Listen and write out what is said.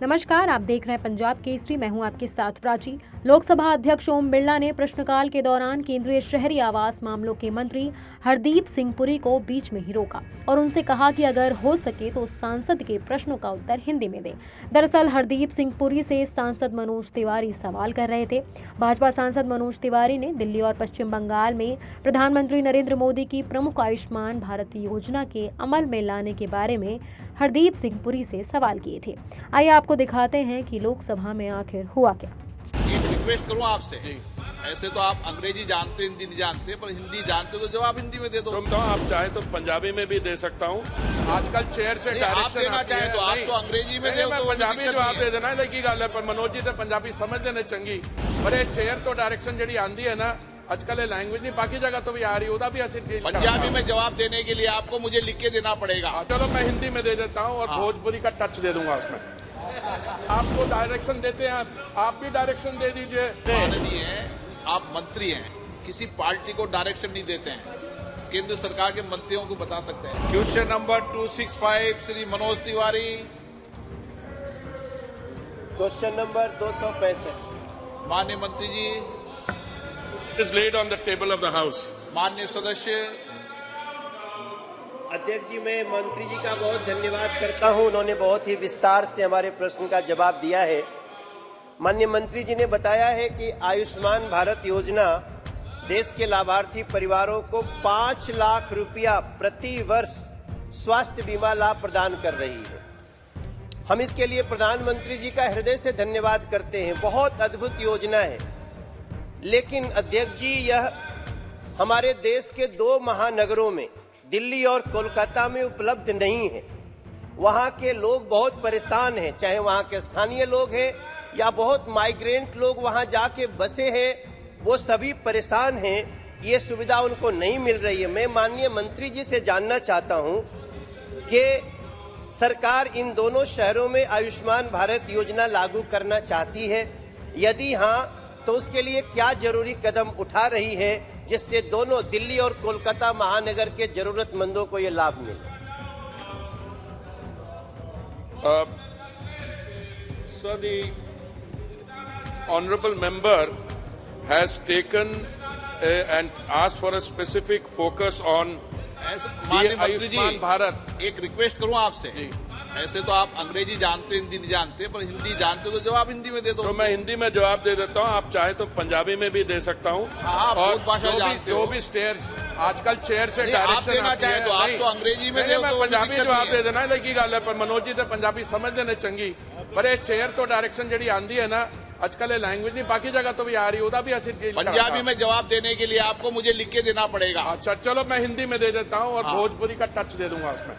नमस्कार, आप देख रहे हैं पंजाब केसरी। मैं हूं आपके साथ प्राची। लोकसभा अध्यक्ष ओम बिरला ने प्रश्नकाल के दौरान केंद्रीय शहरी आवास मामलों के मंत्री हरदीप सिंह पुरी को बीच में ही रोका और उनसे कहा कि अगर हो सके तो सांसद के प्रश्नों का उत्तर हिंदी में दें। दरअसल हरदीप सिंह पुरी से सांसद मनोज तिवारी सवाल कर रहे थे। भाजपा सांसद मनोज तिवारी ने दिल्ली और पश्चिम बंगाल में प्रधानमंत्री नरेंद्र मोदी की प्रमुख आयुष्मान भारत योजना के अमल में लाने के बारे में हरदीप सिंह पुरी से सवाल किए थे। आइए आपको दिखाते हैं कि लोकसभा में आखिर हुआ क्या। एक रिक्वेस्ट करूं आपसे, ऐसे तो आप अंग्रेजी जानते हिंदी नहीं जानते, पर हिंदी जानते तो जवाब हिंदी में दे दो। तुम तो आप चाहे तो पंजाबी में भी दे सकता हूँ। आजकल चेयर से आप डायरेक्शन देना चाहे तो आप तो अंग्रेजी में दे, मैं तो पंजाबी जवाब दे देना लेकिन गल है, पर मनोज जी तो पंजाबी समझ लेने चंगी। पर ये चेयर तो डायरेक्शन जी आंदी है ना, आजकल ये लैंग्वेज नहीं बाकी जगह तो भी आ रही, उदा भी ऐसे पंजाबी में जवाब देने के लिए आपको मुझे लिख के देना पड़ेगा। चलो मैं हिंदी में दे देता हूँ और भोजपुरी का टच दे दूंगा उसमें। आपको डायरेक्शन देते हैं, आप भी डायरेक्शन दे दीजिए। माननीय आप मंत्री हैं, किसी पार्टी को डायरेक्शन नहीं देते हैं, केंद्र सरकार के मंत्रियों को बता सकते हैं। Question number 265 Shri Manoj Tiwari. Question number 265। माननीय मंत्री जी। is laid on the table of the house. माननीय सदस्य। अध्यक्ष जी, मैं मंत्री जी का बहुत धन्यवाद करता हूं, उन्होंने बहुत ही विस्तार से हमारे प्रश्न का जवाब दिया है। माननीय मंत्री जी ने बताया है कि आयुष्मान भारत योजना देश के लाभार्थी परिवारों को 5 लाख रुपया प्रति वर्ष स्वास्थ्य बीमा लाभ प्रदान कर रही है। हम इसके लिए प्रधानमंत्री जी का हृदय से धन्यवाद करते हैं। बहुत अद्भुत योजना है, लेकिन अध्यक्ष जी यह हमारे देश के 2 महानगरों में दिल्ली और कोलकाता में उपलब्ध नहीं है। वहाँ के लोग बहुत परेशान हैं, चाहे वहाँ के स्थानीय लोग हैं या बहुत माइग्रेंट लोग वहाँ जाके बसे हैं, वो सभी परेशान हैं। ये सुविधा उनको नहीं मिल रही है। मैं माननीय मंत्री जी से जानना चाहता हूँ कि सरकार इन दोनों शहरों में आयुष्मान भारत योजना लागू करना चाहती है, यदि हाँ तो उसके लिए क्या जरूरी कदम उठा रही है जिससे दोनों दिल्ली और कोलकाता महानगर के जरूरतमंदों को ये लाभ मिले। So the honorable member has taken and asked for a specific focus on माननीय मंत्री जी, आयुष्मान भारत। एक रिक्वेस्ट करूं आपसे, ऐसे तो आप अंग्रेजी जानते हिंदी नहीं जानते, पर हिंदी जानते तो जवाब हिंदी में दे दो। तो मैं हिंदी में जवाब दे देता हूँ, आप चाहे तो पंजाबी में भी दे सकता हूँ। और जो भी स्टेयर आजकल चेयर से डायरेक्शन देना चाहे तो आप तो अंग्रेजी में दे, मैं पंजाबी जवाब दे देना लेकिन गल है, पर मनोज जी तो पंजाबी समझ लेने चंगी। पर ये चेयर तो डायरेक्शन जी आंदी है ना, आजकल ये लैंग्वेज नहीं बाकी जगह तो भी आ रही, उदा भी ऐसे पंजाबी में जवाब देने के लिए आपको मुझे लिख के देना पड़ेगा। अच्छा चलो मैं हिंदी में दे देता हूँ और भोजपुरी का टच दे दूंगा उसमें।